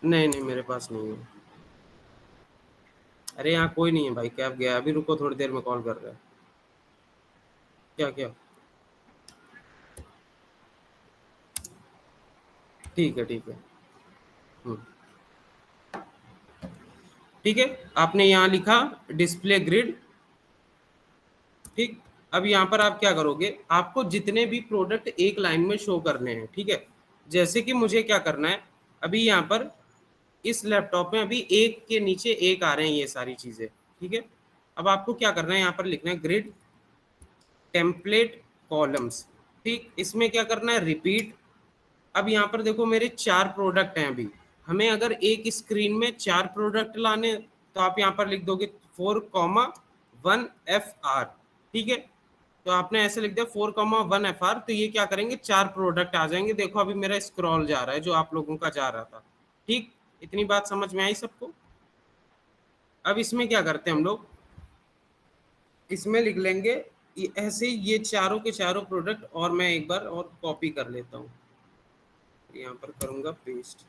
नहीं नहीं, मेरे पास नहीं है। अरे यहाँ कोई नहीं है भाई, कैब गया अभी, रुको थोड़ी देर में कॉल कर रहा है। क्या क्या? ठीक है ठीक है। हम्म, ठीक है। आपने यहाँ लिखा डिस्प्ले ग्रिड। ठीक। अब यहाँ पर आप क्या करोगे, आपको जितने भी प्रोडक्ट एक लाइन में शो करने हैं, ठीक है। जैसे कि मुझे क्या करना है, अभी यहाँ पर इस लैपटॉप में अभी एक के नीचे एक आ रहे हैं ये सारी चीजें, ठीक है। अब आपको क्या करना है, यहाँ पर लिखना है ग्रिड टेम्पलेट कॉलम्स। ठीक, इसमें क्या करना है, रिपीट। अब यहाँ पर देखो मेरे चार प्रोडक्ट हैं अभी, हमें अगर एक स्क्रीन में चार प्रोडक्ट लाने, तो आप यहाँ पर लिख दोगे 4,1 FR। ठीक है, तो आपने ऐसे लिख दिया 4,1 FR, तो ये क्या करेंगे, चार प्रोडक्ट आ जाएंगे। देखो अभी मेरा स्क्रॉल जा रहा है जो आप लोगों का जा रहा था। ठीक, इतनी बात समझ में आई सबको? अब इसमें क्या करते हैं हम लोग, इसमें लिख लेंगे ऐसे ये चारों के चारों प्रोडक्ट, और मैं एक बार और कॉपी कर लेता हूँ, यहाँ पर करूंगा पेस्ट।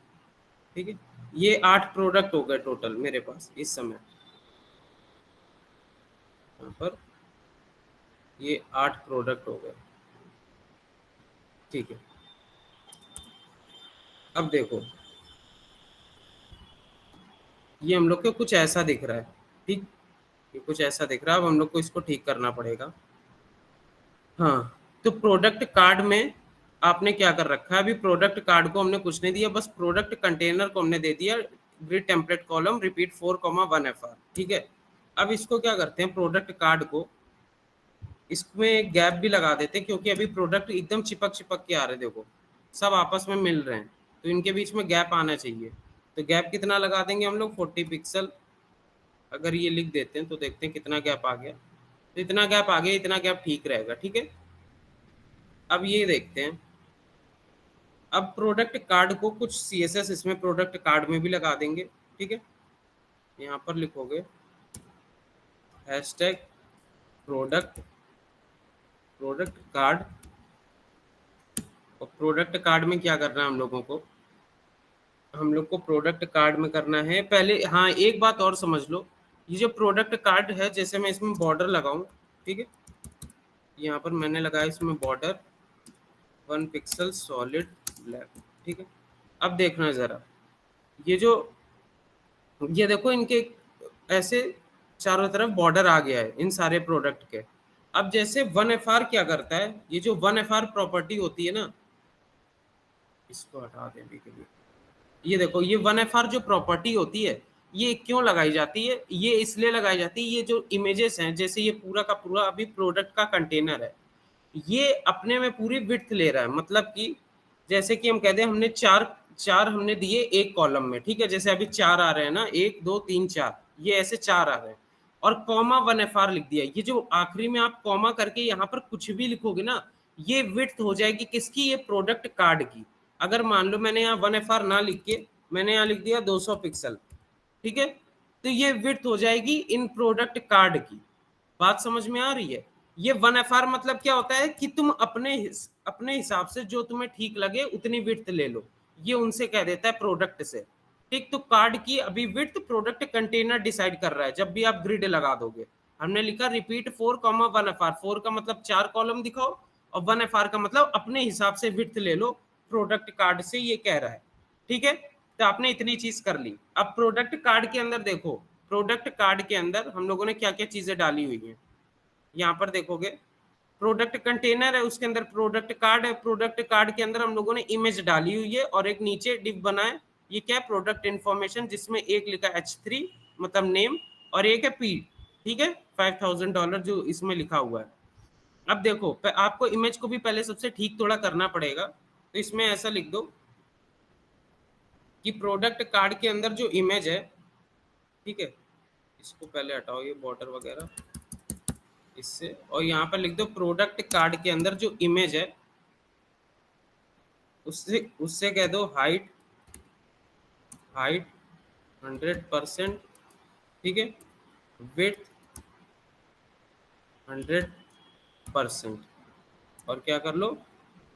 ठीक है, ये 8 प्रोडक्ट हो गए टोटल मेरे पास इस समय। यहाँ पर ये 8 प्रोडक्ट हो गए। ठीक है, अब देखो ये हम लोग को कुछ ऐसा दिख रहा है। ठीक, ये कुछ ऐसा दिख रहा है, अब हम लोग को इसको ठीक करना पड़ेगा। हाँ, तो प्रोडक्ट कार्ड में आपने क्या कर रखा है, अभी प्रोडक्ट कार्ड को हमने कुछ नहीं दिया, बस प्रोडक्ट कंटेनर को हमने दे दिया grid template column repeat 4,1 FR। ठीक है, अब इसको क्या करते हैं, प्रोडक्ट कार्ड को इसमें गैप भी लगा देते हैं, क्योंकि अभी प्रोडक्ट एकदम चिपक चिपक के आ रहे हैं, देखो सब आपस में मिल रहे हैं, तो इनके बीच में गैप आना चाहिए। तो गैप कितना लगा देंगे हम लोग, 40 पिक्सल। अगर ये लिख देते हैं तो देखते हैं कितना गैप आ गया। तो इतना गैप आ गया, इतना गैप ठीक रहेगा। ठीक है, अब ये देखते हैं, अब प्रोडक्ट कार्ड को कुछ CSS इसमें प्रोडक्ट कार्ड में भी लगा देंगे। ठीक है, यहाँ पर लिखोगे हैशटैग प्रोडक्ट प्रोडक्ट कार्ड। और प्रोडक्ट कार्ड में क्या करना है हम लोगों को, हम लोग को प्रोडक्ट कार्ड में करना है पहले। हाँ, एक बात और समझ लो, ये जो प्रोडक्ट कार्ड है, जैसे मैं इसमें बॉर्डर लगाऊं, ठीक है, यहाँ पर मैंने लगाया इसमें बॉर्डर 1 पिक्सल सॉलिड ब्लैक। ठीक है, अब देखना जरा, ये जो, ये देखो इनके ऐसे चारों तरफ बॉर्डर आ गया है इन सारे प्रोडक्ट के। अब जैसे 1FR क्या करता है, ये जो 1FR प्रॉपर्टी होती है ना, इसको हटा दें अभी के लिए। ये देखो, ये 1FR जो प्रॉपर्टी होती है, ये क्यों लगाई जाती है, ये इसलिए लगाई जाती है, ये जो इमेजेस हैं, जैसे ये पूरा का पूरा अभी प्रोडक्ट का कंटेनर है, ये अपने में पूरी विड्थ ले रहा है। मतलब कि जैसे कि हम कहते हैं हमने चार चार हमने दिए एक कॉलम में, ठीक है, जैसे अभी चार आ रहे हैं ना, 1 2 3 4, ये ऐसे चार आ रहे हैं, और कॉमा 1FR लिख दिया। ये जो आखिरी में आप कॉमा करके यहाँ पर कुछ भी लिखोगे ना, ये विड्थ हो जाएगी किसकी, ये प्रोडक्ट कार्ड की। अगर मान लो मैंने यहाँ 1FR ना लिख के मैंने यहाँ लिख दिया 200 पिक्सल, ठीक है, तो ये विड्थ हो जाएगी इन प्रोडक्ट कार्ड की। बात समझ में आ रही है? ये 1FR मतलब क्या होता है कि तुम अपने हिसाब से जो तुम्हें ठीक लगे उतनी विड्थ ले लो, ये उनसे कह देता है प्रोडक्ट से। ठीक, तो कार्ड की अभी विड्थ प्रोडक्ट कंटेनर डिसाइड कर रहा है जब भी आप ग्रिड लगा दोगे। हमने लिखा रिपीट 4,1FR, 4 का मतलब चार कॉलम दिखाओ, और 1FR का मतलब अपने हिसाब से विड्थ ले लो, प्रोडक्ट कार्ड से ये कह रहा है। ठीक है, तो आपने इतनी चीज कर ली। अब प्रोडक्ट कार्ड के अंदर देखो, प्रोडक्ट कार्ड के अंदर हम लोगों ने क्या क्या चीजें डाली हुई हैं, यहाँ पर देखोगे प्रोडक्ट कंटेनर है, उसके अंदर प्रोडक्ट कार्ड है, प्रोडक्ट कार्ड के अंदर हम लोगों ने इमेज डाली हुई है, और एक नीचे डिव बना है, ये क्या है, प्रोडक्ट इन्फॉर्मेशन, जिसमें एक लिखा H3 मतलब नेम, और एक है P। ठीक है, $5,000 जो इसमें लिखा हुआ है। अब देखो आपको इमेज को भी पहले सबसे ठीक थोड़ा करना पड़ेगा, तो इसमें ऐसा लिख दो कि प्रोडक्ट कार्ड के अंदर जो इमेज है, ठीक है, इसको पहले हटाओ ये बॉर्डर वगैरह इससे, और यहाँ पर लिख दो प्रोडक्ट कार्ड के अंदर जो इमेज है, उससे उससे कह दो हाइट हाइट 100%। ठीक है, विड्थ 100%, और क्या कर लो,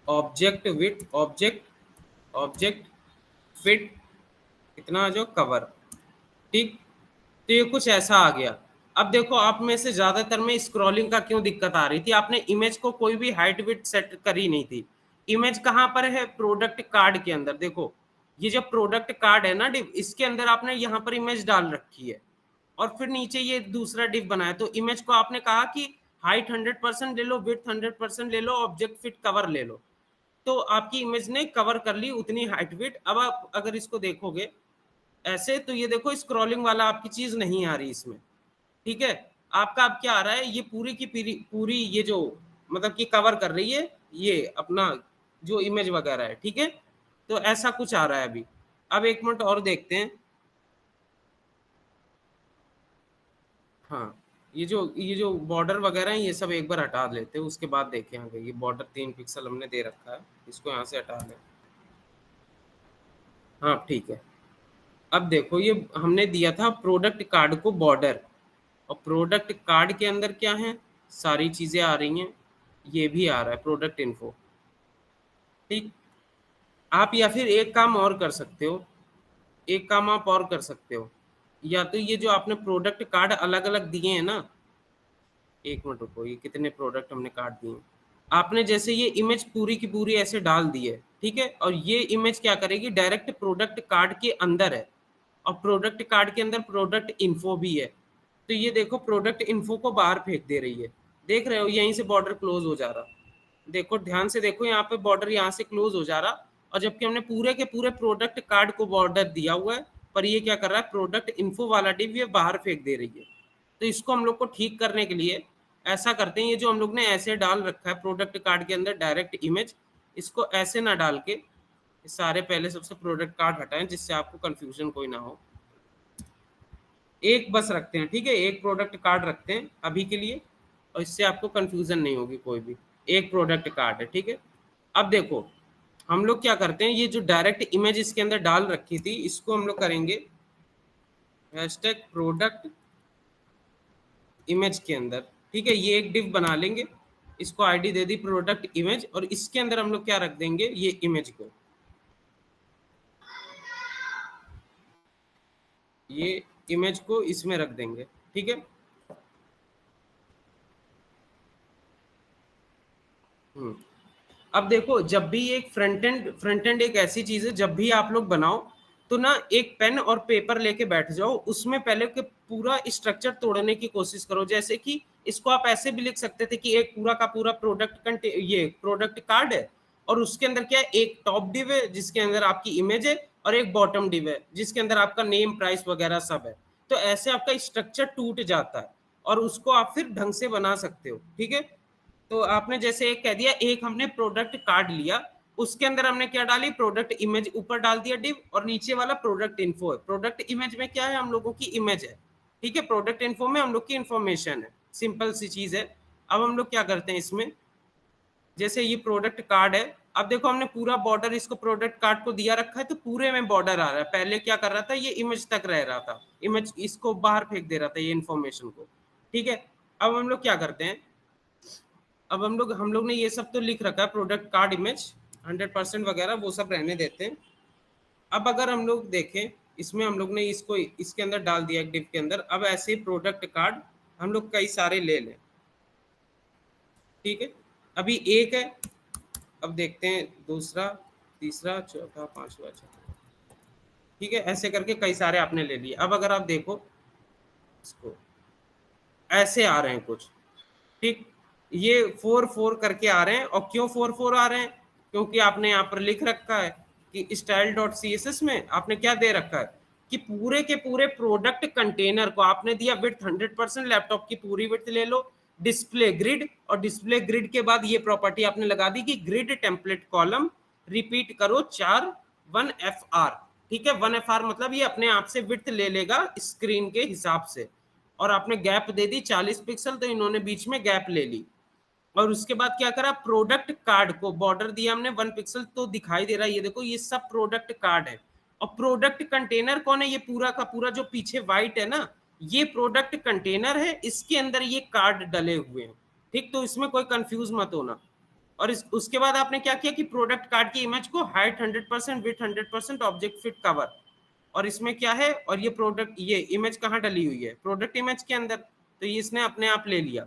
object width object object fit इतना आ जाओ कवर। ठीक, तो ये कुछ ऐसा आ गया। अब देखो आप में से ज्यादातर में स्क्रॉलिंग का क्यों दिक्कत आ रही थी, आपने इमेज को कोई भी हाइट विड्थ सेट करी नहीं थी। इमेज कहाँ पर है, प्रोडक्ट कार्ड के अंदर। देखो ये जो प्रोडक्ट कार्ड है ना डिव, इसके अंदर आपने यहाँ पर इमेज डाल रखी है और फिर नीचे ये दूसरा डिव बनाया। तो इमेज को आपने कहा कि हाइट 100% ले लो, विड्थ 100% ले लो, ऑब्जेक्ट फिट कवर ले लो। तो आपकी इमेज ने कवर कर ली उतनी हाइट विड्थ। अब आप अगर इसको देखोगे ऐसे, तो ये देखो स्क्रॉलिंग वाला आपकी चीज नहीं आ रही इसमें। ठीक है, आपका अब क्या आ रहा है, ये पूरी की पूरी पूरी ये जो मतलब कि कवर कर रही है ये अपना जो इमेज वगैरह है। ठीक है, तो ऐसा कुछ आ रहा है अभी। अब एक मिनट और देखते हैं। हाँ, ये जो बॉर्डर वगैरह है ये सब एक बार हटा लेते हैं, उसके बाद देखें आगे। ये बॉर्डर 3 पिक्सल हमने दे रखा है, इसको यहाँ से हटा लें। हाँ ठीक है। अब देखो ये हमने दिया था प्रोडक्ट कार्ड को बॉर्डर, और प्रोडक्ट कार्ड के अंदर क्या है, सारी चीजें आ रही हैं। ये भी आ रहा है प्रोडक्ट इन्फो। ठीक, आप या फिर एक काम और कर सकते हो, एक काम आप और कर सकते हो, या तो ये जो आपने प्रोडक्ट कार्ड अलग अलग दिए हैं ना, एक मिनट रुको, ये कितने प्रोडक्ट हमने कार्ड दिए हैं। आपने जैसे ये इमेज पूरी की पूरी ऐसे डाल दी है। ठीक है, और ये इमेज क्या करेगी, डायरेक्ट प्रोडक्ट कार्ड के अंदर है, और प्रोडक्ट कार्ड के अंदर प्रोडक्ट इन्फो भी है। तो ये देखो प्रोडक्ट इन्फो को बाहर फेंक दे रही है। देख रहे हो यहीं से बॉर्डर क्लोज हो जा रहा। देखो ध्यान से देखो, यहाँ पे बॉर्डर यहाँ से क्लोज हो जा रहा, और जबकि हमने पूरे के पूरे प्रोडक्ट कार्ड को बॉर्डर दिया हुआ है, पर ये क्या कर रहा है, प्रोडक्ट इन्फो वाला डिव ये बाहर फेंक दे रही है। तो इसको हम लोग को ठीक करने के लिए ऐसा करते हैं, ये जो हम लोग ने ऐसे डाल रखा है प्रोडक्ट कार्ड के अंदर डायरेक्ट इमेज, इसको ऐसे ना डाल के सारे पहले सबसे प्रोडक्ट कार्ड हटाएं, जिससे आपको कंफ्यूजन कोई ना हो। एक बस रखते हैं, ठीक है, एक प्रोडक्ट कार्ड रखते हैं अभी के लिए, और इससे आपको कंफ्यूजन नहीं होगी कोई भी। एक प्रोडक्ट कार्ड है, ठीक है। अब देखो हम लोग क्या करते हैं, ये जो डायरेक्ट इमेज इसके अंदर डाल रखी थी, इसको हम लोग करेंगे हैशटैग प्रोडक्ट इमेज के अंदर। ठीक है, ये एक डिव बना लेंगे, इसको ID they the product image, और इसके अंदर हम लोग क्या रख देंगे, ये इमेज को, ये इमेज को इसमें रख देंगे। ठीक है। हम्म, अब देखो जब भी एक फ्रंट एंड एक ऐसी चीज है, जब भी आप लोग बनाओ तो ना एक पेन और पेपर लेके बैठ जाओ, उसमें पहले के पूरा स्ट्रक्चर तोड़ने की कोशिश करो। जैसे कि इसको आप ऐसे भी लिख सकते थे कि एक पूरा का पूरा ये प्रोडक्ट कार्ड है, और उसके अंदर क्या है, एक टॉप डिव है जिसके अंदर आपकी इमेज है, और एक बॉटम डिव है जिसके अंदर आपका नेम प्राइस वगैरह सब है। तो ऐसे आपका स्ट्रक्चर टूट जाता है, और उसको आप फिर ढंग से बना सकते हो। ठीक है, तो आपने जैसे एक कह दिया, एक हमने प्रोडक्ट कार्ड लिया, उसके अंदर हमने क्या डाली, प्रोडक्ट इमेज ऊपर डाल दिया डिव, और नीचे वाला प्रोडक्ट इन्फो है। प्रोडक्ट इमेज में क्या है, हम लोगों की इमेज है। ठीक है, प्रोडक्ट इन्फो में हम लोग की इंफॉर्मेशन है। सिंपल सी चीज है। अब हम लोग क्या करते हैं इसमें, जैसे ये प्रोडक्ट कार्ड है, अब देखो हमने पूरा बॉर्डर इसको प्रोडक्ट कार्ड को दिया रखा है, तो पूरे में बॉर्डर आ रहा है। पहले क्या कर रहा था, ये इमेज तक रह रहा था, इमेज इसको बाहर फेंक दे रहा था ये इन्फॉर्मेशन को। ठीक है, अब हम लोग क्या करते हैं, अब हम लोग ने ये सब तो लिख रखा है, प्रोडक्ट कार्ड इमेज 100% वगैरह वो सब रहने देते हैं। अब अगर हम लोग देखें, इसमें हम लोग ने इसको इसके अंदर डाल दिया एक डिव के अंदर। अब ऐसे प्रोडक्ट कार्ड हम लोग कई सारे ले लें। ठीक है, अभी एक है, अब देखते हैं दूसरा, तीसरा, चौथा, पांचवा, छठा। ठीक है, ऐसे करके कई सारे आपने ले लिए। अब अगर आप देखो इसको, ऐसे आ रहे हैं कुछ। ठीक, ये 4 4 करके आ रहे हैं, और क्यों 4 4 आ रहे हैं, क्योंकि आपने यहाँ पर लिख रखा है कि style dot C S S में आपने क्या दे रखा है, कि पूरे के पूरे प्रोडक्ट कंटेनर को आपने दिया विड्थ 100%, लैपटॉप की पूरी विड्थ ले लो, डिस्प्ले ग्रिड, और डिस्प्ले ग्रिड के बाद ये प्रॉपर्टी आपने लगा दी कि ग्रिड टेम्पलेट कॉलम रिपीट करो 4 1 FR। ठीक है, 1 FR मतलब ये अपने आप से विड्थ ले लेगा स्क्रीन के हिसाब से, और आपने गैप दे दी 40 पिक्सल, तो इन्होंने बीच में गैप ले ली। और उसके बाद क्या करा, प्रोडक्ट कार्ड को बॉर्डर दिया हमने 1 पिक्सल, तो दिखाई दे रहा है, ये देखो ये सब प्रोडक्ट कार्ड है। और प्रोडक्ट कंटेनर कौन है, ये पूरा का पूरा जो पीछे व्हाइट है ना, ये प्रोडक्ट कंटेनर है, इसके अंदर ये कार्ड डले हुए हैं। ठीक, तो इसमें कोई कंफ्यूज मत होना। और उसके बाद आपने क्या किया कि प्रोडक्ट कार्ड की इमेज को height 100%, width 100%, object fit cover, और इसमें क्या है, और ये प्रोडक्ट, ये इमेज कहाँ डली हुई है, प्रोडक्ट इमेज के अंदर, तो ये इसने अपने आप ले लिया।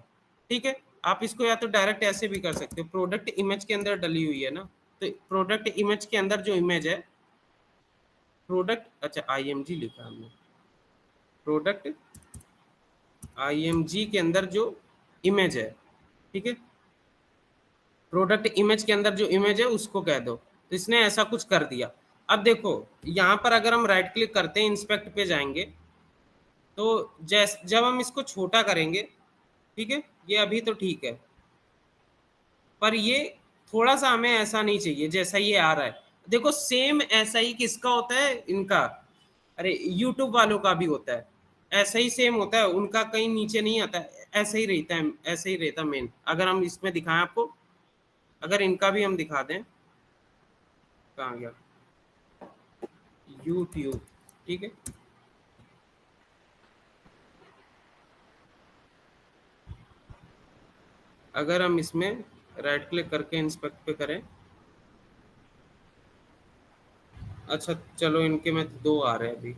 ठीक है, आप इसको या तो डायरेक्ट ऐसे भी कर सकते हो, प्रोडक्ट इमेज के अंदर डली हुई है ना, तो प्रोडक्ट इमेज के अंदर जो इमेज है, प्रोडक्ट, अच्छा IMG लिखा हमने, प्रोडक्ट IMG के अंदर जो इमेज है, ठीक है, प्रोडक्ट इमेज के अंदर जो इमेज है उसको कह दो। तो इसने ऐसा कुछ कर दिया। अब देखो यहाँ पर अगर हम राइट क्लिक करते हैं, इंस्पेक्ट पे जाएंगे, तो जब हम इसको छोटा करेंगे, ठीक है, ये अभी तो ठीक है, पर ये थोड़ा सा हमें ऐसा नहीं चाहिए जैसा ये आ रहा है। देखो सेम ऐसा ही किसका होता है, इनका, अरे यूट्यूब वालों का भी होता है, ऐसा ही सेम होता है उनका, कहीं नीचे नहीं आता है, ऐसा ही रहता है, ऐसे ही रहता मेन। अगर हम इसमें दिखाएं आपको, अगर इनका भी हम दिखा दें, कहाँ गया, यूट्यूब, ठीक है, अगर हम इसमें राइट क्लिक करके इंस्पेक्ट पे करें, अच्छा चलो इनके में 2 आ रहे हैं अभी,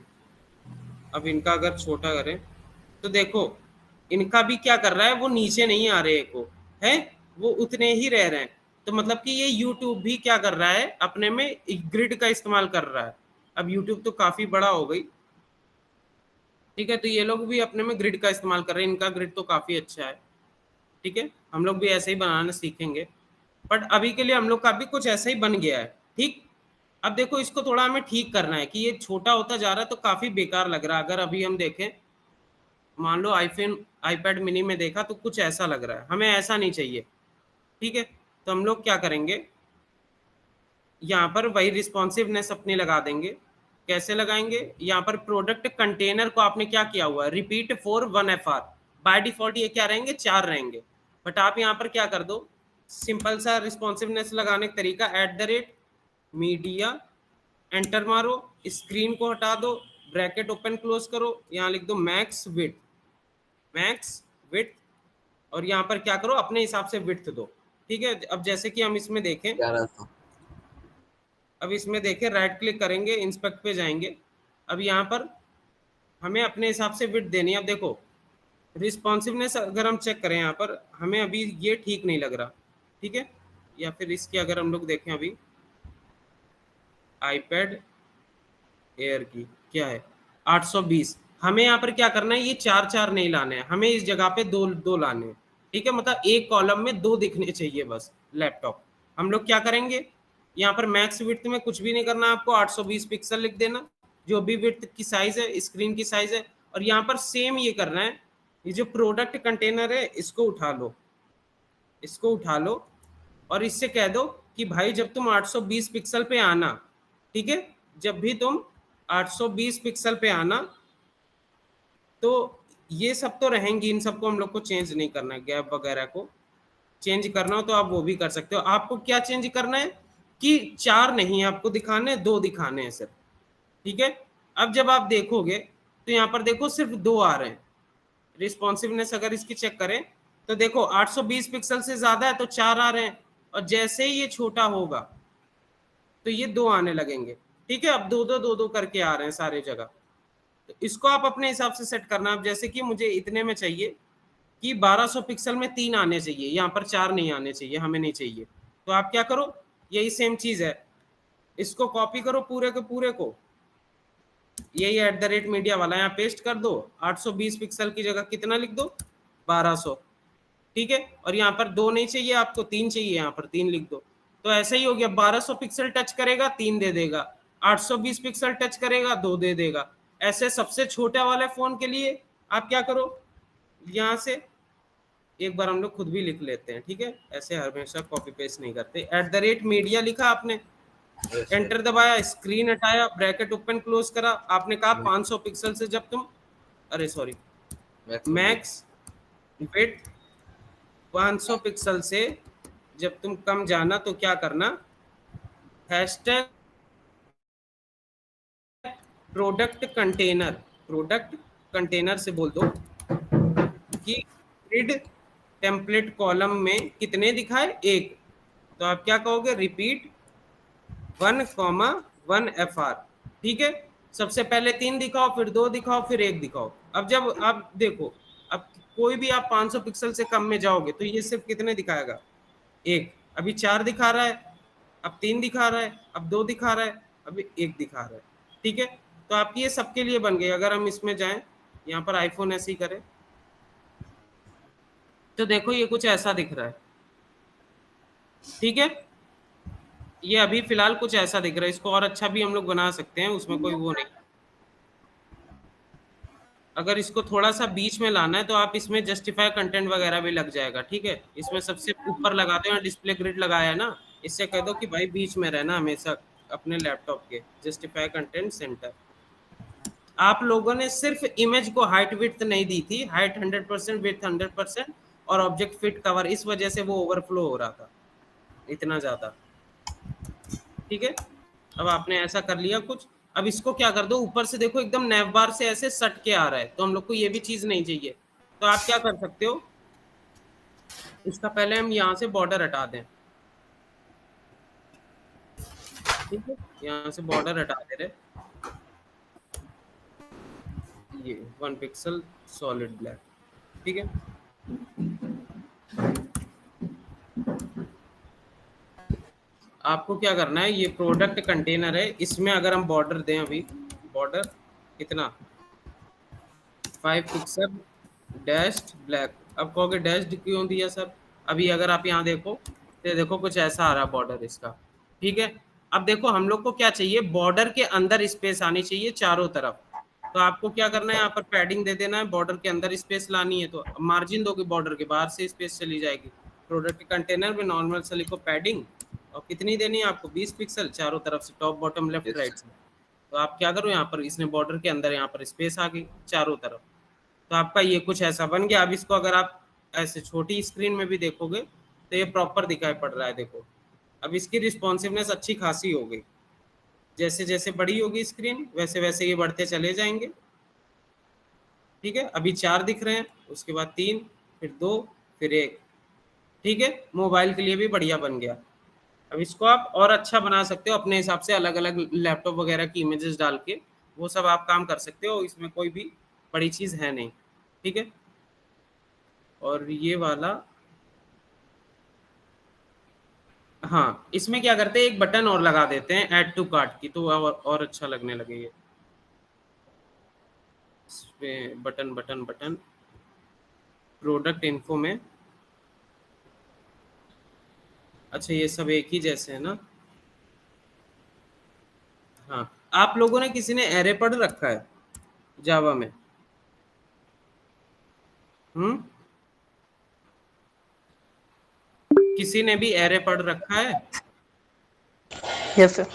अब इनका अगर छोटा करें तो देखो इनका भी क्या कर रहा है, वो नीचे नहीं आ रहे को है, वो उतने ही रह रहे हैं। तो मतलब कि ये YouTube भी क्या कर रहा है, अपने में ग्रिड का इस्तेमाल कर रहा है। अब YouTube तो काफी बड़ा हो गई, ठीक है, तो ये लोग भी अपने में ग्रिड का इस्तेमाल कर रहे हैं, इनका ग्रिड तो काफी अच्छा है। ठीक है, हम लोग भी ऐसे ही बनाना सीखेंगे, बट अभी के लिए हम लोग का भी कुछ ऐसा ही बन गया है। ठीक, अब देखो इसको थोड़ा हमें ठीक करना है कि ये छोटा होता जा रहा है तो काफी बेकार लग रहा है। अगर अभी हम देखें, मान लो आईफोन आईपैड मिनी में देखा तो कुछ ऐसा लग रहा है, हमें ऐसा नहीं चाहिए। ठीक है, तो हम लोग क्या करेंगे, यहाँ पर वही रिस्पॉन्सिवनेस अपनी लगा देंगे। कैसे लगाएंगे, यहाँ पर प्रोडक्ट कंटेनर को आपने क्या किया हुआ है, repeat for 1FR, by default ये क्या रहेंगे, 4 रहेंगे, बट आप यहाँ पर क्या कर दो, सिंपल सा रिस्पॉन्सिवनेस लगाने का तरीका, @मीडिया, एंटर मारो, स्क्रीन को हटा दो, ब्रैकेट ओपन क्लोज करो, यहाँ लिख दो मैक्स विड्थ, मैक्स विड्थ, और यहाँ पर क्या करो, अपने हिसाब से विड्थ दो। ठीक है, अब जैसे कि हम इसमें देखें, 1100। अब इसमें देखें, राइट क्लिक करेंगे, इंस्पेक्ट पे जाएंगे, अब यहाँ पर हमें अपने हिसाब से विड्थ देनी है। अब देखो रिस्पॉन्सिवनेस अगर हम चेक करें, यहाँ पर हमें अभी ये ठीक नहीं लग रहा। ठीक है, या फिर इसकी अगर हम लोग देखें, अभी आईपैड एयर की क्या है 820, हमें यहाँ पर क्या करना है, ये 4 नहीं लाने हैं, हमें इस जगह पे 2 लाने हैं। ठीक है, मतलब एक कॉलम में 2 दिखने चाहिए बस लैपटॉप। हम लोग क्या करेंगे, यहाँ पर मैक्स विड्थ में कुछ भी नहीं करना, आपको 820 पिक्सल लिख देना, जो भी विड्थ की साइज है, स्क्रीन की साइज है, और यहाँ पर सेम ये करना है, ये जो प्रोडक्ट कंटेनर है इसको उठा लो, इसको उठा लो, और इससे कह दो कि भाई जब तुम 820 पिक्सल पे आना, ठीक है, जब भी तुम 820 पिक्सल पे आना, तो ये सब तो रहेंगी, इन सबको हम लोग को चेंज नहीं करना है, गैप वगैरह को चेंज करना हो तो आप वो भी कर सकते हो। आपको क्या चेंज करना है कि 4 नहीं आपको दिखाने, 2 दिखाने हैं सिर्फ। ठीक है, अब जब आप देखोगे तो यहाँ पर देखो सिर्फ 2 आ रहे हैं। रिस्पॉन्सिवनेस अगर इसकी चेक करें तो देखो 820 पिक्सल से ज्यादा है तो 4 आ रहे हैं, और जैसे ही ये छोटा होगा तो ये 2 आने लगेंगे। ठीक है, अब 2 करके आ रहे हैं सारे जगह। तो इसको आप अपने हिसाब से सेट करना। अब जैसे कि मुझे इतने में चाहिए कि 1200 पिक्सल में 3 आने चाहिए, यहाँ पर 4 नहीं आने चाहिए, हमें नहीं चाहिए, तो आप क्या करो, यही सेम चीज है, इसको कॉपी करो पूरे के पूरे को, यही @मीडिया वाला यहाँ पेस्ट कर दो, 820 पिक्सल की जगह कितना लिख दो, 1200। ठीक है, और यहाँ पर 2 नहीं चाहिए आपको, 3 चाहिए, यहाँ पर 3 लिख दो। तो ऐसा ही हो गया, 1200 पिक्सल टच करेगा 3 दे देगा, 820 पिक्सल टच करेगा 2 दे देगा। ऐसे सबसे छोटे वाले फोन के लिए आप क्या करो, यहाँ से एक बार हम लोग खुद भी लिख लेते हैं। ठीक है, ऐसे हमेशा कॉपी पेस्ट नहीं करते। @मीडिया लिखा आपने, एंटर दबाया, स्क्रीन हटाया, ब्रैकेट ओपन क्लोज करा, आपने कहा 500 पिक्सल से जब तुम, अरे सॉरी, मैक्स विड्थ 500 पिक्सल से जब तुम कम जाना तो क्या करना, hashtag product container, product container से बोल दो कि ग्रिड टेम्पलेट कॉलम में कितने दिखाए, 1, तो आप क्या कहोगे, रिपीट 1,1FR। ठीक है, सबसे पहले 3 दिखाओ, फिर 2 दिखाओ, फिर 1 दिखाओ। अब जब आप देखो, अब कोई भी आप 500 पिक्सल से कम में जाओगे तो ये सिर्फ कितने दिखाएगा, 1। अभी 4 दिखा रहा है, अब 3 दिखा रहा है, अब 2 दिखा रहा है, अभी 1 दिखा रहा है। ठीक है, तो आपकी ये सबके लिए बन गई। अगर हम इसमें जाएं, यहाँ पर आईफोन ऐसे ही करें, तो देखो ये कुछ ऐसा दिख रहा है। ठीक है, ये अभी फिलहाल कुछ ऐसा दिख रहा है। इसको और अच्छा भी हम लोग बना सकते हैं, उसमें कोई वो नहीं। अगर इसको थोड़ा सा बीच में लाना है तो आप इसमें जस्टिफाई कंटेंट वगैरह भी लग जाएगा। ठीक है, इसमें सबसे ऊपर लगा दो, यहाँ डिस्प्ले ग्रिड लगाया है ना, इससे कह दो कि भाई बीच में रहना हमेशा अपने लैपटॉप के, जस्टिफाई कंटेंट सेंटर। आप लोगों ने सिर्फ इमेज को हाइट विड्थ नहीं दी थी, हाइट 100%, विड्थ 100% और ऑब्जेक्ट फिट कवर, इस वजह से वो ओवरफ्लो हो रहा था इतना ज्यादा। ठीक है, अब आपने ऐसा कर लिया कुछ। अब इसको क्या कर दो, ऊपर से देखो एकदम नैव बार से ऐसे सट के आ रहा है, तो हम लोग को ये भी चीज नहीं चाहिए। तो आप क्या कर सकते हो, इसका पहले हम यहाँ से बॉर्डर हटा दें। ठीक है, यहाँ से बॉर्डर हटा दे रहे, ये 1 पिक्सल सॉलिड ब्लैक। ठीक है, आपको क्या करना है, ये प्रोडक्ट कंटेनर है, इसमें अगर हम बॉर्डर दें, अभी बॉर्डर कितना, 5 पिक्सल डैश्ड ब्लैक। अब कहोगे डैश्ड क्यों दिया सर, अभी अगर आप यहाँ देखो तो देखो कुछ ऐसा आ रहा बॉर्डर इसका। ठीक है, अब देखो हम लोग को क्या चाहिए, बॉर्डर के अंदर स्पेस आनी चाहिए चारों तरफ। तो आपको क्या करना है, यहाँ पर पैडिंग दे देना है, बॉर्डर के अंदर स्पेस लानी है तो मार्जिन दोगे, बॉर्डर के बाहर से स्पेस चली जाएगी। प्रोडक्ट कंटेनर में नॉर्मल से लिखो पैडिंग, और कितनी देनी है आपको, 20 पिक्सल चारों तरफ से, टॉप बॉटम लेफ्ट राइट से। तो आप क्या करो, यहाँ पर इसने बॉर्डर के अंदर यहाँ पर स्पेस आ गई चारों तरफ। तो आपका ये कुछ ऐसा बन गया। अब इसको अगर आप ऐसे छोटी स्क्रीन में भी देखोगे तो ये प्रॉपर दिखाई पड़ रहा है, देखो। अब इसकी रिस्पॉन्सिवनेस अच्छी खासी हो गई, जैसे जैसे बड़ी होगी स्क्रीन वैसे वैसे ये बढ़ते चले जाएंगे। ठीक है, अभी 4 दिख रहे हैं, उसके बाद 3, फिर 2, फिर 1। ठीक है, मोबाइल के लिए भी बढ़िया बन गया। अब इसको आप और अच्छा बना सकते हो अपने हिसाब से, अलग अलग लैपटॉप वगैरह की इमेजेस डाल के, वो सब आप काम कर सकते हो, इसमें कोई भी बड़ी चीज़ है नहीं। ठीक है, और ये वाला, हाँ, इसमें क्या करते हैं, एक बटन और लगा देते हैं ऐड टू कार्ट की, तो और अच्छा लगने लगे ये। इसमें button button button product info में, अच्छा ये सब एक ही जैसे है ना। हाँ, आप लोगों ने किसी ने एरे पढ़ रखा है जावा में? हम्म, किसी ने भी एरे पढ़ रखा है यस सर।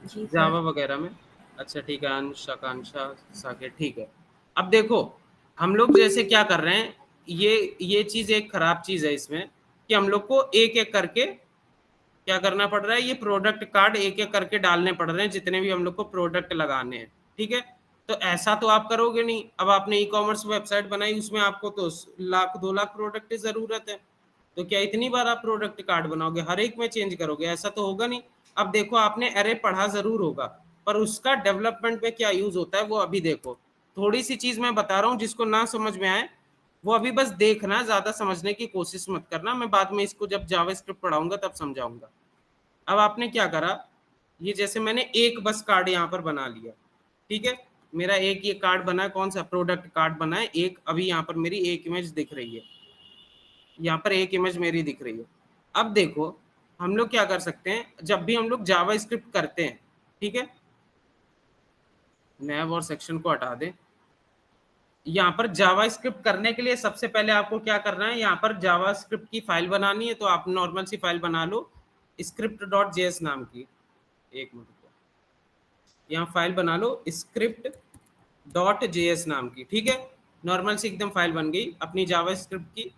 जी सर। जावा वगैरह में? अच्छा ठीक है, अंश आकांक्षा साकेत, ठीक है। अब देखो हम लोग जैसे क्या कर रहे हैं, ये चीज एक खराब चीज है इसमें, कि हम लोग को एक एक करके क्या करना पड़ रहा है, ये प्रोडक्ट कार्ड एक एक करके डालने पड़ रहे हैं जितने भी हम लोग को प्रोडक्ट लगाने हैं। ठीक है, तो ऐसा तो आप करोगे नहीं। अब आपने ई कॉमर्स वेबसाइट बनाई, उसमें आपको तो 1 लाख 2 लाख प्रोडक्ट की जरूरत है, तो क्या इतनी बार आप प्रोडक्ट कार्ड बनाओगे, हर एक में चेंज करोगे? ऐसा तो होगा नहीं। अब देखो आपने एरे पढ़ा जरूर होगा, पर उसका डेवलपमेंट में क्या यूज होता है वो अभी देखो। थोड़ी सी चीज मैं बता रहा हूँ, जिसको ना समझ में आए वो अभी बस देखना, ज्यादा समझने की कोशिश मत करना, मैं बाद में इसको जब जावास्क्रिप्ट पढ़ाऊंगा तब समझाऊंगा। अब आपने क्या करा, ये जैसे मैंने एक बस कार्ड यहाँ पर बना लिया। ठीक है, मेरा एक ये कार्ड बना है, कौन सा, प्रोडक्ट कार्ड बना है एक। अभी यहाँ पर मेरी एक इमेज दिख रही है, यहाँ पर एक इमेज मेरी दिख रही है। अब देखो हम लोग क्या कर सकते हैं, जब भी हम लोग जावा स्क्रिप्ट करते हैं, ठीक है, नैव और सेक्शन को हटा दें। यहाँ पर जावा स्क्रिप्ट करने के लिए सबसे पहले आपको क्या करना है, यहाँ पर जावा स्क्रिप्ट की फाइल बनानी है, तो आप नॉर्मल सी फाइल बना लो script.js नाम की। एक मिनट, यहाँ फाइल बना लो script.js नाम की। ठीक है, नॉर्मल सी एकदम फाइल बन गई अपनी जावा स्क्रिप्ट की।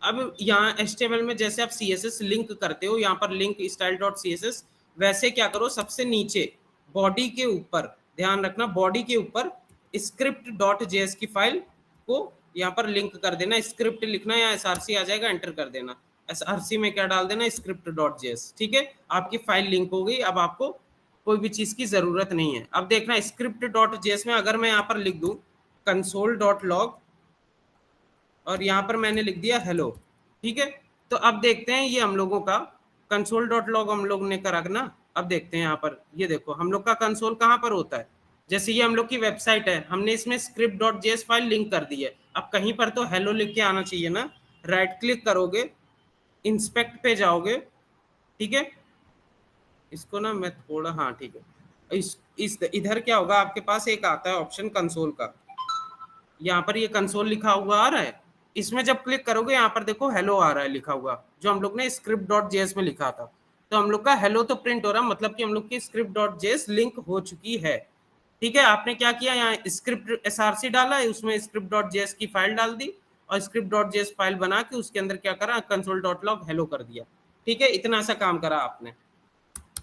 अब यहाँ HTML में जैसे आप CSS लिंक करते हो, यहाँ पर लिंक style.css, वैसे क्या करो, सबसे नीचे बॉडी के ऊपर, ध्यान रखना बॉडी के ऊपर script.js की फाइल को यहाँ पर लिंक कर देना। स्क्रिप्ट लिखना, या src आ जाएगा, एंटर कर देना। src में क्या डाल देना, script.js। ठीक है, आपकी फाइल लिंक हो गई। अब आपको कोई भी चीज की जरूरत नहीं है। अब देखना स्क्रिप्ट डॉट जेएस में अगर मैं यहाँ पर लिख दूं कंसोल डॉट लॉग और यहाँ पर मैंने लिख दिया हेलो, ठीक है, तो अब देखते हैं ये हम लोगों का कंसोल डॉट लॉग हम लोग ने करा ना। अब देखते हैं यहाँ पर, ये देखो हम लोग का कंसोल कहाँ पर होता है, जैसे ये हम लोग की वेबसाइट है, हमने इसमें script dot JS file link कर दी है। अब कहीं पर तो हेलो लिख के आना चाहिए ना, राइट क्लिक करोगे, इंस्पेक्ट पे जाओगे, ठीक है, इसको ना मैं थोड़ा, हाँ ठीक है, इस इधर क्या होगा, आपके पास एक आता है ऑप्शन कंसोल का, यहाँ पर ये कंसोल लिखा हुआ आ रहा है, इसमें जब क्लिक करोगे यहाँ पर देखो हेलो आ रहा है लिखा हुआ, जो हम लोग ने स्क्रिप्ट डॉट जेएस में लिखा था। तो हम लोग का हेलो तो प्रिंट हो रहा, मतलब कि हम लोग की स्क्रिप्ट डॉट जेएस लिंक हो चुकी है, ठीक है। आपने क्या किया, यहाँ स्क्रिप्ट एसआरसी डाला है, उसमें स्क्रिप्ट डॉट जेएस की फाइल डाल दी और स्क्रिप्ट डॉट जेएस फाइल बना के उसके अंदर क्या करा, कंसोल डॉट लॉग हेलो कर दिया, ठीक है, इतना सा काम करा आपने।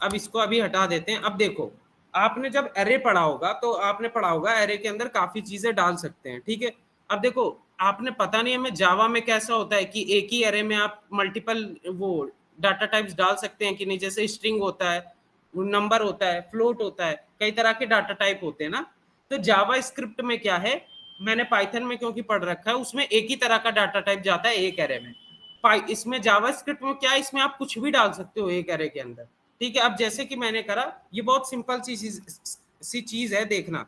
अब इसको अभी हटा देते हैं। अब देखो आपने जब एरे पढ़ा होगा तो आपने पढ़ा होगा एरे के अंदर काफी चीजें डाल सकते हैं, ठीक है। अब देखो आपने पता नहीं हमें जावा में कैसा होता है कि एक ही एरे में आप मल्टीपल वो डाटा टाइप्स डाल सकते हैं कि नहीं, जैसे स्ट्रिंग होता है, नंबर होता है, फ्लोट होता है, कई तरह के डाटा टाइप होते हैं ना। तो जावा स्क्रिप्ट में क्या है, मैंने पाइथन में क्योंकि पढ़ रखा है, उसमें एक ही तरह का डाटा टाइप जाता है एक एरे में। इसमें जावा स्क्रिप्ट में क्या है, इसमें आप कुछ भी डाल सकते हो एक एरे के अंदर, ठीक है। अब जैसे कि मैंने करा, ये बहुत सिंपल सी चीज है, देखना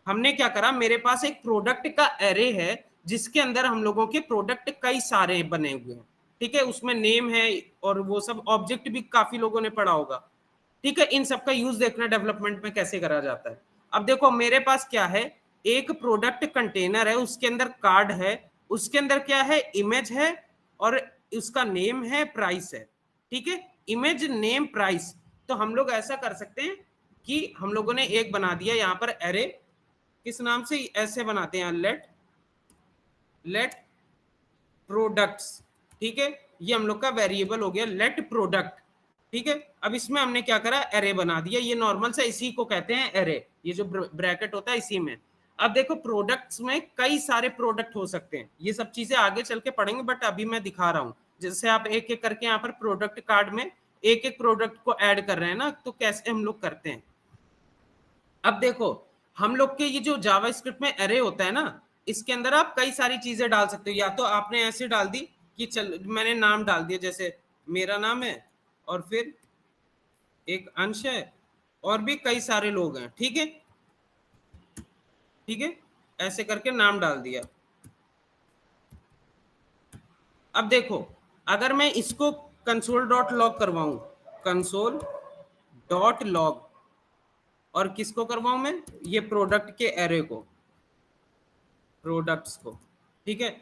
हमने क्या करा, मेरे पास एक प्रोडक्ट का एरे है जिसके अंदर हम लोगों के प्रोडक्ट कई सारे बने हुए हैं, ठीक है, उसमें नेम है और वो सब ऑब्जेक्ट भी काफी लोगों ने पढ़ा होगा, ठीक है। इन सब का यूज देखना डेवलपमेंट में कैसे करा जाता है। अब देखो मेरे पास क्या है, एक प्रोडक्ट कंटेनर है, उसके अंदर कार्ड है, उसके अंदर क्या है, इमेज है और उसका नेम है, प्राइस है, ठीक है, इमेज नेम प्राइस। तो हम लोग ऐसा कर सकते हैं कि हम लोगों ने एक बना दिया यहाँ पर एरे, किस नाम से, ऐसे बनाते हैं लेट प्रोडक्ट्स, ठीक है, ये हम लोग का वेरिएबल हो गया लेट प्रोडक्ट, ठीक है। अब इसमें हमने क्या करा, एरे बना दिया, ये नॉर्मल से इसी को कहते हैं एरे, ये जो ब्रैकेट होता है इसी में। अब देखो प्रोडक्ट्स में कई सारे प्रोडक्ट हो सकते हैं, ये सब चीजें आगे चल के पढ़ेंगे, बट अभी मैं दिखा रहा हूँ, जैसे आप एक एक करके यहाँ पर प्रोडक्ट कार्ड में एक एक प्रोडक्ट को ऐड कर रहे हैं ना, तो कैसे हम लोग करते हैं। अब देखो हम लोग के ये जो जावा स्क्रिप्ट में एरे होता है ना, इसके अंदर आप कई सारी चीजें डाल सकते हो, या तो आपने ऐसे डाल दी कि चल मैंने नाम डाल दिया, जैसे मेरा नाम है और फिर एक अंश है और भी कई सारे लोग हैं, ठीक है, ठीक है, ऐसे करके नाम डाल दिया। अब देखो अगर मैं इसको कंसोल डॉट लॉग करवाऊं, कंसोल डॉट लॉग, और किसको करवाऊं मैं, ये प्रोडक्ट के एरे को, प्रोडक्ट्स को, ठीक है।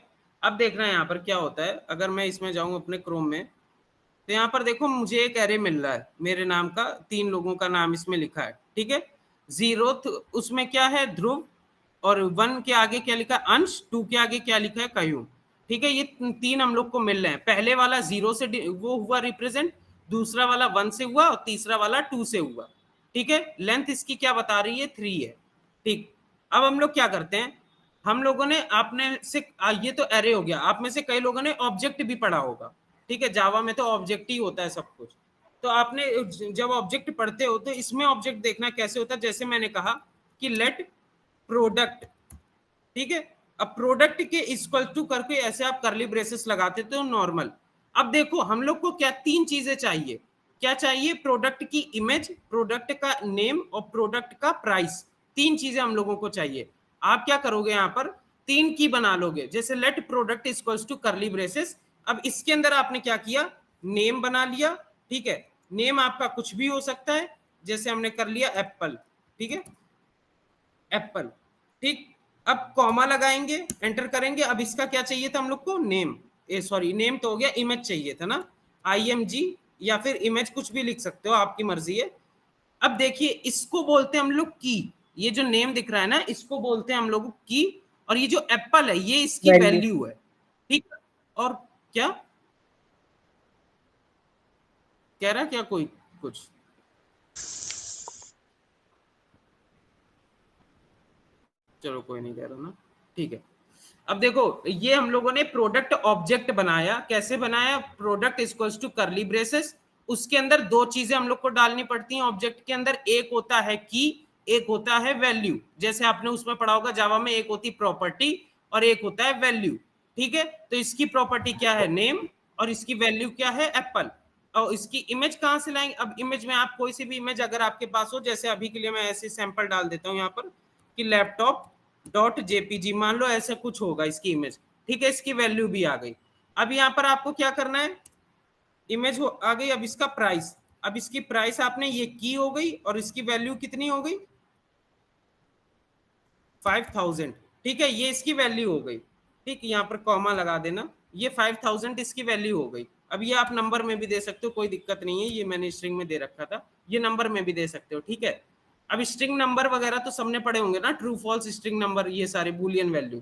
अब देखना है यहाँ पर क्या होता है, अगर मैं इसमें जाऊं अपने क्रोम में, तो यहाँ पर देखो मुझे एक एरे मिल रहा है मेरे नाम का, 3 लोगों का नाम इसमें लिखा है, ठीक है। 0th उसमें क्या है, ध्रुव, और 1 के आगे क्या लिखा है, अंश, 2 के आगे क्या लिखा है, कयूम, ठीक है। ये 3 हम लोग को मिल रहे हैं, पहले वाला 0 से वो हुआ रिप्रेजेंट, दूसरा वाला 1 से हुआ और तीसरा वाला 2 से हुआ, ठीक है। लेंथ इसकी क्या बता रही है, 3 है, ठीक। अब हम लोग क्या करते हैं, हम लोगों ने आपने से ये तो एरे हो गया, आप में से कई लोगों ने ऑब्जेक्ट भी पढ़ा होगा, ठीक है, जावा में तो ऑब्जेक्ट ही होता है सब कुछ। तो आपने जब ऑब्जेक्ट पढ़ते हो तो इसमें ऑब्जेक्ट देखना कैसे होता है, जैसे मैंने कहा कि लेट प्रोडक्ट, ठीक है। अब प्रोडक्ट के इक्वल टू करके ऐसे आप करली ब्रेसेस लगाते तो नॉर्मल। अब देखो हम लोग को क्या 3 चीजें चाहिए, क्या चाहिए, प्रोडक्ट की इमेज, प्रोडक्ट का नेम और प्रोडक्ट का प्राइस, 3 चीजें हम लोगों को चाहिए। आप क्या करोगे, यहाँ पर 3 की बना लोगे, जैसे let product equals to curly braces. अब इसके अंदर आपने क्या किया, नेम बना लिया, ठीक है, नेम आपका कुछ भी हो सकता है, जैसे हमने कर लिया एप्पल, ठीक है, एप्पल, ठीक। अब कॉमा लगाएंगे, एंटर करेंगे। अब इसका क्या चाहिए था हम लोग को, नेम, सॉरी नेम तो हो गया, इमेज चाहिए था ना, IMG, या फिर इमेज कुछ भी लिख सकते हो, आपकी मर्जी है। अब देखिए इसको बोलते हैं हम लोग की, ये जो नेम दिख रहा है ना इसको बोलते हैं हम लोग की, और ये जो एप्पल है ये इसकी वैल्यू है, ठीक। और क्या कह रहा, क्या कोई कुछ, चलो कोई नहीं कह रहा ना, ठीक है। अब देखो ये हम लोगों ने प्रोडक्ट ऑब्जेक्ट बनाया, कैसे बनाया, product equals to curly braces, उसके अंदर दो चीजें हम लोग को डालनी पड़ती हैं ऑब्जेक्ट के अंदर, एक होता है की, एक होता है वैल्यू। जैसे आपने उसमें पढ़ा होगा जावा में, एक होती प्रॉपर्टी और एक होता है वैल्यू। ठीक है, तो इसकी प्रॉपर्टी क्या है, नेम, और इसकी वैल्यू क्या है, एप्पल। और इसकी इमेज कहां से लाएंगे, अब इमेज में आप कोई सी भी इमेज अगर आपके पास हो, जैसे अभी के लिए मैं ऐसे सैंपल डाल देता हूं यहाँ पर कि लैपटॉप डॉट जेपीजी, मान लो ऐसे कुछ होगा इसकी इमेज। ठीक है, इसकी वैल्यू भी आ गई। अब यहाँ पर आपको क्या करना है, इमेज हो आ गई, अब इसका प्राइस, अब इसकी प्राइस आपने ये की हो गई और इसकी वैल्यू कितनी हो गई, 5000। ठीक है, ये इसकी वैल्यू हो गई। ठीक, यहाँ पर कॉमा लगा देना, ये 5000 इसकी वैल्यू हो गई। अब ये आप नंबर में भी दे सकते हो, कोई दिक्कत नहीं है, ये मैंने स्ट्रिंग में दे रखा था, ये नंबर में भी दे सकते हो। ठीक है, अब स्ट्रिंग नंबर वगैरह तो सबने पढ़े होंगे ना, ट्रू फॉल्स स्ट्रिंग नंबर, ये सारे बूलियन वैल्यू।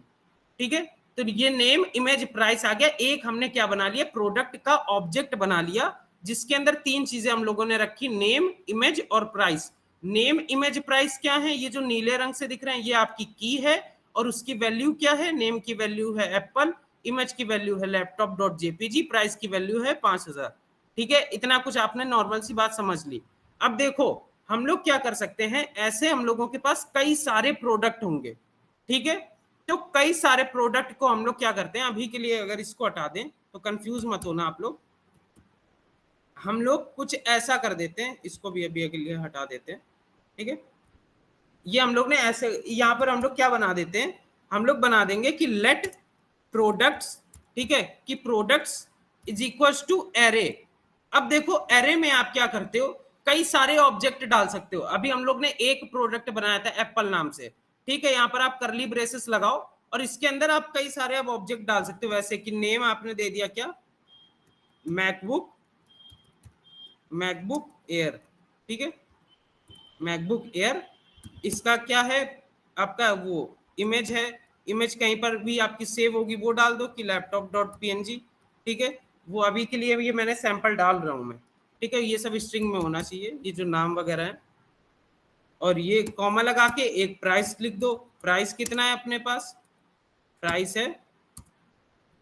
ठीक है, तो ये नेम इमेज प्राइस आ गया। एक हमने क्या बना लिया, प्रोडक्ट का ऑब्जेक्ट बना लिया, जिसके अंदर तीन चीजें हम लोगों ने रखी, नेम, इमेज और प्राइस। नेम, इमेज, प्राइस क्या है, ये जो नीले रंग से दिख रहे हैं ये आपकी की है, और उसकी वैल्यू क्या है, नेम की वैल्यू है एप्पल, इमेज की वैल्यू है लैपटॉप डॉट जेपीजी, प्राइस की वैल्यू है 5000। ठीक है, इतना कुछ आपने नॉर्मल सी बात समझ ली। अब देखो हम लोग क्या कर सकते हैं, ऐसे हम लोगों के पास कई सारे प्रोडक्ट होंगे। ठीक है, तो कई सारे प्रोडक्ट को हम लोग क्या करते हैं, अभी के लिए अगर इसको हटा दें तो कंफ्यूज मत होना आप लोग, हम लोग कुछ ऐसा कर देते हैं, इसको भी अभी के लिए हटा देते हैं। ठीक है, ये हम लोग ने ऐसे, यहां पर हम लोग क्या बना देते हैं, हम लोग बना देंगे कि लेट प्रोडक्ट्स, ठीक है, कि products is equal to array. अब देखो एरे में आप क्या करते हो, कई सारे ऑब्जेक्ट डाल सकते हो। अभी हम लोग ने एक प्रोडक्ट बनाया था एप्पल नाम से। ठीक है, यहां पर आप करली ब्रेसेस लगाओ और इसके अंदर आप कई सारे अब ऑब्जेक्ट डाल सकते हो, वैसे कि नेम आपने दे दिया क्या, मैकबुक, मैकबुक एयर। ठीक है, मैकबुक एयर, इसका क्या है आपका वो इमेज है, इमेज कहीं पर भी आपकी सेव होगी वो डाल दो कि लैपटॉप डॉट पीएनजी। ठीक है, वो अभी के लिए ये मैंने सैंपल डाल रहा हूं मैं। ठीक है, ये सब स्ट्रिंग में होना चाहिए, ये जो नाम वगैरह है, और ये कॉमा लगा के एक प्राइस लिख दो। प्राइस कितना है अपने पास, प्राइस है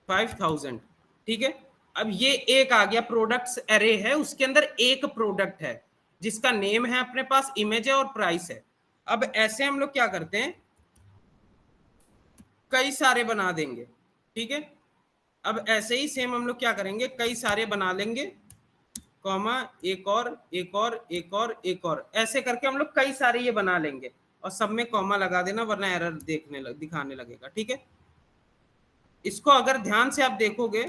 5000। ठीक है, अब ये एक आ गया, प्रोडक्ट्स एरे है, उसके अंदर एक प्रोडक्ट है जिसका नेम है अपने पास, इमेज है और प्राइस है। अब ऐसे हम लोग क्या करते हैं, कई सारे बना देंगे। ठीक है, अब ऐसे ही सेम हम लोग क्या करेंगे, कई सारे बना लेंगे, कॉमा एक और एक और एक और एक और, ऐसे करके हम लोग कई सारे ये बना लेंगे और सब में कॉमा लगा देना, वरना एरर दिखाने लगेगा। ठीक है, इसको अगर ध्यान से आप देखोगे,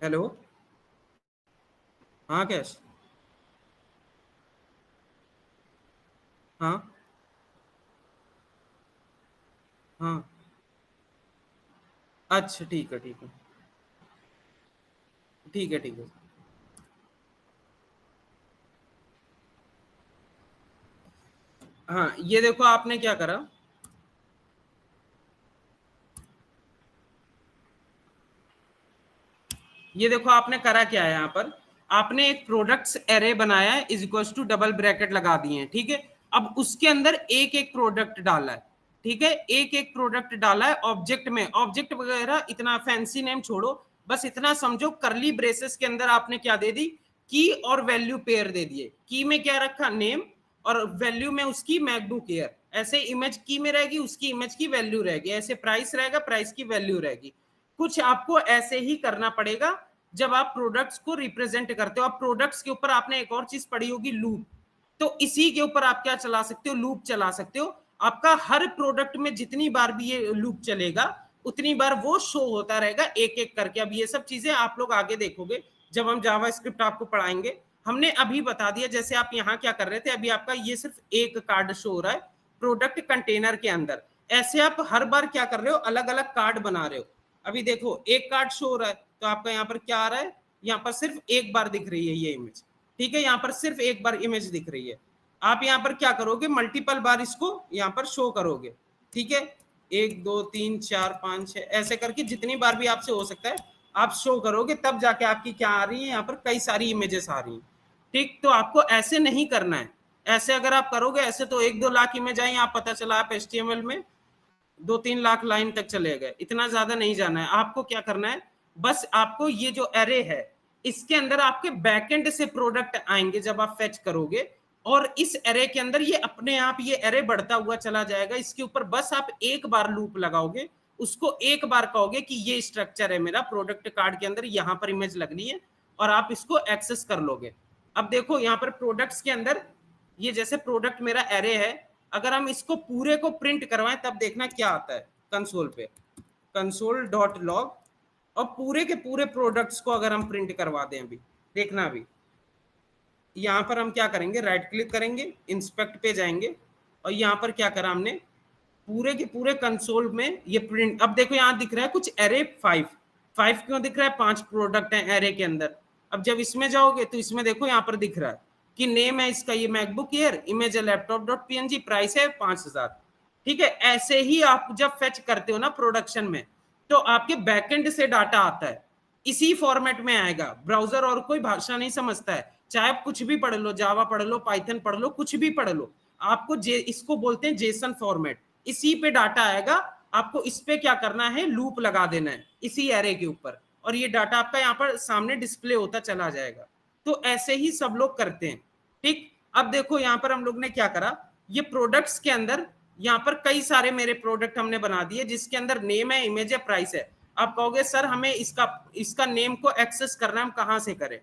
हेलो, हाँ कैश, हाँ हाँ, अच्छा ठीक है ठीक है ठीक है ठीक है। हाँ, ये देखो आपने क्या करा, ये देखो आपने करा क्या है, यहाँ पर आपने एक प्रोडक्ट्स एरे बनाया है, is equal to double bracket लगा दिए हैं। ठीक है, अब उसके अंदर एक एक प्रोडक्ट डाला है। ठीक है, एक एक प्रोडक्ट डाला है ऑब्जेक्ट में, ऑब्जेक्ट वगैरह इतना फैंसी नेम छोड़ो, बस इतना समझो करली ब्रेसेस के अंदर आपने क्या दे दी, की और वैल्यू पेयर दे दिए। की में क्या रखा, नेम, और वैल्यू में उसकी मैकबुक एयर। ऐसे इमेज की में रहेगी, उसकी इमेज की वैल्यू रहेगी, ऐसे प्राइस रहेगा, प्राइस की वैल्यू रहेगी। कुछ आपको ऐसे ही करना पड़ेगा जब आप प्रोडक्ट्स को रिप्रेजेंट करते हो। अब प्रोडक्ट्स के ऊपर आपने एक और चीज पढ़ी होगी, लूप, तो इसी के ऊपर आप क्या चला सकते हो, लूप चला सकते हो। आपका हर प्रोडक्ट में जितनी बार भी ये लूप चलेगा उतनी बार वो शो होता रहेगा एक एक करके। अब ये सब चीजें आप लोग आगे देखोगे जब हम जावा स्क्रिप्ट आपको पढ़ाएंगे। हमने अभी बता दिया, जैसे आप यहाँ क्या कर रहे थे, अभी आपका ये सिर्फ एक कार्ड शो हो रहा है प्रोडक्ट कंटेनर के अंदर। ऐसे आप हर बार क्या कर रहे हो, अलग अलग कार्ड बना रहे हो। अभी देखो एक कार्ड शो हो रहा है, तो आपका यहाँ पर क्या आ रहा है, यहाँ पर सिर्फ एक बार दिख रही है ये इमेज। ठीक है, यहाँ पर सिर्फ एक बार इमेज दिख रही है। आप यहाँ पर क्या करोगे, मल्टीपल बार इसको यहाँ पर शो करोगे। ठीक है, 1 2 3 4 5 6 ऐसे करके जितनी बार भी आपसे हो सकता है आप शो करोगे, तब जाके आपकी क्या आ रही है, यहाँ पर कई सारी इमेजेस आ रही हैं। ठीक, तो आपको ऐसे नहीं करना है। ऐसे अगर आप करोगे, ऐसे तो 1-2 लाख इमेज आई, आप पता चला आप HTML में 2-3 लाख लाइन तक चले गए, इतना ज्यादा नहीं जाना है। आपको क्या करना है, बस आपको ये जो एरे है इसके अंदर आपके बैकएंड से प्रोडक्ट आएंगे जब आप फेच करोगे, और इस एरे के अंदर ये अपने आप ये एरे बढ़ता हुआ चला जाएगा। इसके ऊपर बस आप एक बार लूप लगाओगे, उसको एक बार कहोगे कि ये स्ट्रक्चर है मेरा प्रोडक्ट कार्ड के अंदर, यहां पर इमेज लगनी है, और आप इसको एक्सेस कर लोगे। अब देखो यहाँ पर प्रोडक्ट्स के अंदर ये जैसे प्रोडक्ट मेरा एरे है, अगर हम इसको पूरे को प्रिंट करवाएं तब देखना क्या आता है कंसोल पे, console.log, और पूरे के पूरे प्रोडक्ट्स को अगर हम प्रिंट करवा दें अभी, देखना अभी यहाँ पर हम क्या करेंगे, राइट क्लिक करेंगे, इंस्पेक्ट पे जाएंगे, और यहाँ पर क्या करा हमने, पूरे के पूरे कंसोल में ये प्रिंट। अब देखो यहाँ दिख रहा है कुछ एरे 5 क्यों दिख रहा है, 5 प्रोडक्ट हैं एरे के अंदर। अब जब इसमें जाओगे तो इसमें देखो यहाँ पर दिख रहा है कि नेम है इसका ये मैकबुक एयर, इमेज है लैपटॉप.png, प्राइस है 5000। ठीक है, ऐसे ही आप जब फेच करते हो ना प्रोडक्शन में, तो आपके बैकएंड से डाटा आता है, इसी फॉर्मेट में आएगा। ब्राउजर और कोई भाषा नहीं समझता है, चाहे आप कुछ भी पढ़ लो, जावा पढ़ लो, पाइथन पढ़ लो, कुछ भी पढ़ लो, आपको इसको बोलते हैं जेसन फॉर्मेट, इसी पे डाटा आएगा। आपको इस पे क्या करना है, लूप लगा देना है इसी एरे के ऊपर, और ये डाटा आपका यहाँ पर सामने डिस्प्ले होता चला जाएगा। तो ऐसे ही सब लोग करते हैं। ठीक, अब देखो यहाँ पर हम लोग ने क्या करा, ये प्रोडक्ट्स के अंदर यहाँ पर कई सारे मेरे प्रोडक्ट हमने बना दिए, जिसके अंदर नेम है, इमेज है, प्राइस है। आप कहोगे सर हमें इसका नेम को एक्सेस करना है, हम कहाँ से करें।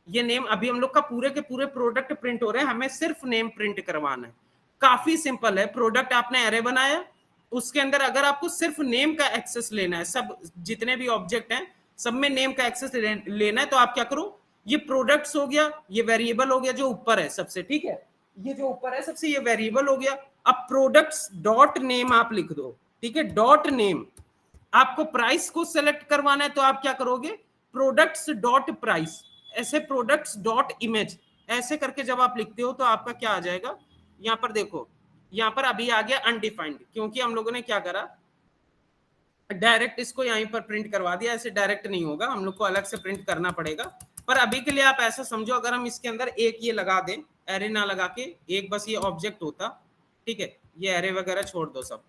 ये नेम अभी हम लोग का पूरे के पूरे प्रोडक्ट प्रिंट हो रहे हैं, हमें सिर्फ नेम प्रिंट करवाना है। काफी सिंपल है, प्रोडक्ट आपने एरे बनाया, उसके अंदर अगर आपको सिर्फ नेम का एक्सेस लेना है, सब जितने भी ऑब्जेक्ट हैं सब में नेम का एक्सेस लेना है, तो आप क्या करो, ये प्रोडक्ट्स हो गया, ये वेरिएबल हो गया जो ऊपर है सबसे, ठीक है, ये जो ऊपर है सबसे ये वेरिएबल हो गया। अब प्रोडक्ट्स डॉट नेम आप लिख दो, ठीक है, डॉट नेम। आपको प्राइस को सेलेक्ट करवाना है तो आप क्या करोगे, प्रोडक्ट्स डॉट प्राइस, ऐसे प्रोडक्ट्स डॉट इमेज, ऐसे करके जब आप लिखते हो तो आपका क्या आ जाएगा, यहाँ पर देखो, यहाँ पर अभी आ गया अनडिफाइंड, क्योंकि हम लोगों ने क्या करा, डायरेक्ट इसको यहीं पर प्रिंट करवा दिया। ऐसे डायरेक्ट नहीं होगा, हम लोग को अलग से प्रिंट करना पड़ेगा। पर अभी के लिए आप ऐसा समझो, अगर हम इसके अंदर एक ये लगा दें, एरे ना लगा के एक बस ये ऑब्जेक्ट होता, ठीक है, ये एरे वगैरह छोड़ दो सब,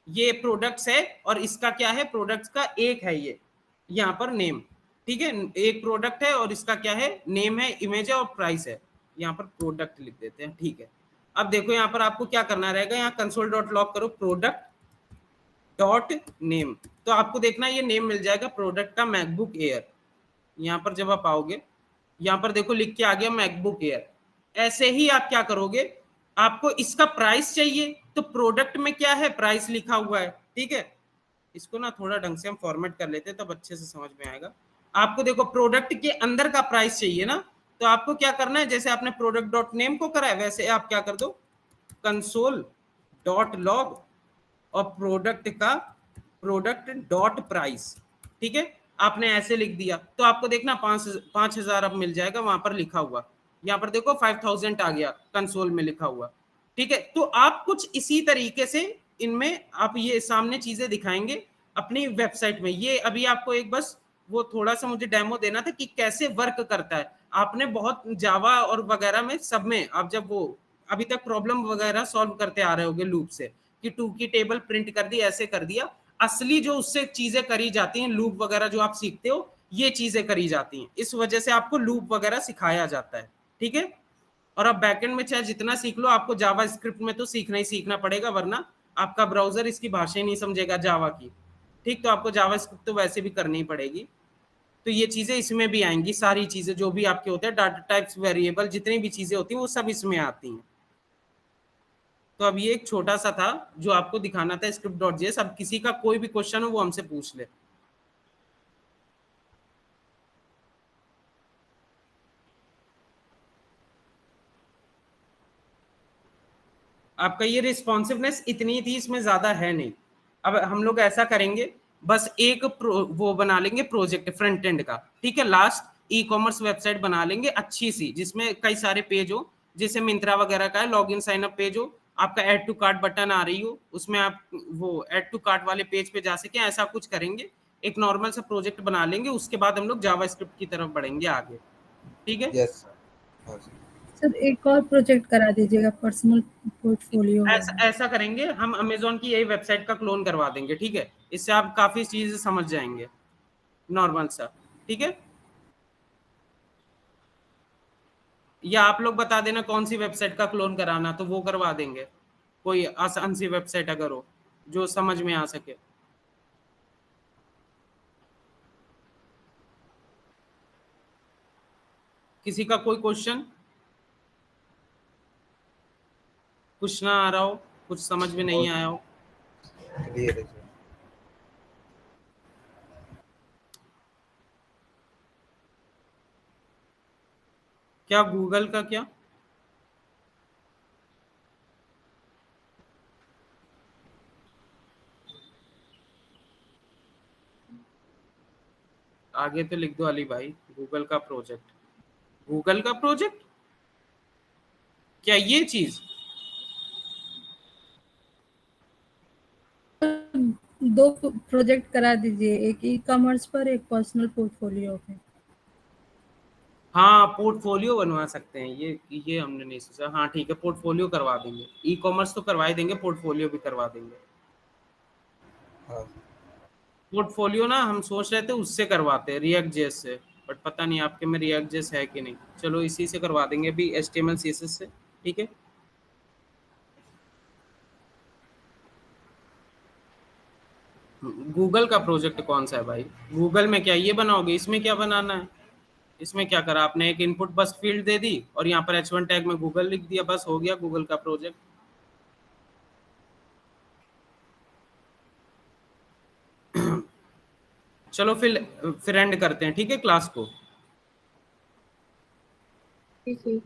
ये प्रोडक्ट्स है और इसका क्या है, प्रोडक्ट्स का एक है ये यहाँ पर नेम, ठीक है, एक प्रोडक्ट है और इसका क्या है, नेम है, इमेज है और प्राइस है, यहाँ पर प्रोडक्ट लिख देते हैं, ठीक है। अब देखो यहाँ पर आपको क्या करना रहेगा, यहाँ कंसोल डॉट लॉग करो प्रोडक्ट डॉट नेम, तो आपको देखना ये नेम मिल जाएगा प्रोडक्ट का मैकबुक एयर। यहाँ पर जब आप आओगे, यहाँ पर देखो लिख के आ गया मैकबुक एयर। ऐसे ही आप क्या करोगे, आपको इसका प्राइस चाहिए तो प्रोडक्ट में क्या है, प्राइस लिखा हुआ है, ठीक है। इसको ना थोड़ा ढंग से हम फॉर्मेट कर लेते हैं तब अच्छे से समझ में आएगा। आपको देखो प्रोडक्ट के अंदर का प्राइस चाहिए ना, तो आपको क्या करना है, जैसे आपने प्रोडक्ट डॉट नेम को करा है वैसे आप क्या कर दो, कंसोल डॉट लॉग और प्रोडक्ट डॉट प्राइस, ठीक है, आपने ऐसे लिख दिया तो आपको देखना 5000 अब मिल जाएगा वहां पर लिखा हुआ। यहाँ पर देखो 5000 आ गया कंसोल में लिखा हुआ, ठीक है। तो आप कुछ इसी तरीके से इनमें आप ये सामने चीजें दिखाएंगे अपनी वेबसाइट में। ये अभी आपको एक बस वो थोड़ा सा मुझे डेमो देना था कि कैसे वर्क करता है। आपने बहुत जावा और वगैरह में सब में आप जब वो अभी तक प्रॉब्लम वगैरह सॉल्व करते आ रहे होगे लूप से, कि टू की टेबल प्रिंट कर दी, ऐसे कर दिया। असली जो उससे चीजें करी जाती हैं, लूप वगैरह जो आप सीखते हो, ये चीजें करी जाती हैं। इस वजह से आपको लूप वगैरह सिखाया जाता है, ठीक है। और आप बैकएंड में चाहे जितना सीख लो, आपको जावा स्क्रिप्ट में तो सीखना ही सीखना पड़ेगा, वरना आपका ब्राउजर इसकी भाषा ही नहीं समझेगा जावा की, ठीक। तो आपको जावा स्क्रिप्ट तो वैसे भी करनी ही पड़ेगी। तो ये चीजें इसमें भी आएंगी, सारी चीजें जो भी आपके होते हैं, डाटा टाइप्स, वेरिएबल, जितनी भी चीजें होती हैं वो सब इसमें आती हैं। तो अब ये एक छोटा सा था जो आपको दिखाना था script.js। अब किसी का कोई भी क्वेश्चन हो वो हमसे पूछ ले। आपका ये रिस्पॉन्सिवनेस इतनी थी, इसमें ज्यादा है नहीं। अब हम लोग ऐसा करेंगे, बस एक वो बना लेंगे प्रोजेक्ट फ्रंट एंड का, ठीक है। लास्ट ई कॉमर्स वेबसाइट बना लेंगे अच्छी सी, जिसमें कई सारे पेज हो, जैसे मिंत्रा वगैरह का है, log in sign up page हो, आपका ऐड टू कार्ट बटन आ रही हो, उसमें आप वो ऐड टू कार्ट वाले पेज पे जा सके, ऐसा कुछ करेंगे। एक नॉर्मल सा प्रोजेक्ट बना लेंगे, उसके बाद हम लोग जावा स्क्रिप्ट की तरफ बढ़ेंगे आगे, ठीक है। Yes sir. सर एक और प्रोजेक्ट करा दीजिएगा, पर्सनल पोर्टफोलियो ऐसा करेंगे, हम अमेजोन की यही वेबसाइट का क्लोन करवा देंगे, ठीक है? इससे आप काफी चीज समझ जाएंगे, नॉर्मल सा, ठीक है? या आप लोग बता देना कौन सी वेबसाइट का क्लोन कराना, तो वो करवा देंगे। कोई आसान सी वेबसाइट अगर हो जो समझ में आ सके। किसी का कोई क्वेश्चन पूछना आ रहा हो, कुछ समझ में नहीं आया हो? क्लियर है सर। क्या गूगल का क्या? आगे तो लिख दो अली भाई, गूगल का प्रोजेक्ट। गूगल का प्रोजेक्ट क्या ये चीज? दो प्रोजेक्ट करा दीजिए, एक ई कॉमर्स पर, एक पर्सनल पोर्टफोलियो पे। हाँ, पोर्टफोलियो बनवा सकते हैं, ये हमने नहीं सोचा। हाँ ठीक है, पोर्टफोलियो करवा देंगे। ई कॉमर्स तो करवा ही देंगे, पोर्टफोलियो भी करवा देंगे। हाँ पोर्टफोलियो ना हम सोच रहे थे उससे करवाते हैं, रिएक्ट जेएस से, बट पता नहीं आपके में रिएक्ट जेएस है कि नहीं। चलो इसी से करवा देंगे अभी, HTML CSS से, ठीक है? गूगल का प्रोजेक्ट कौन सा है भाई? गूगल में क्या ये बनाओगे? इसमें क्या बनाना है? इसमें क्या करा आपने? एक इनपुट बस फील्ड दे दी और यहाँ पर H1 टैग में गूगल लिख दिया, बस हो गया गूगल का प्रोजेक्ट। चलो फिर एंड करते हैं, ठीक है, क्लास को। ठीक है।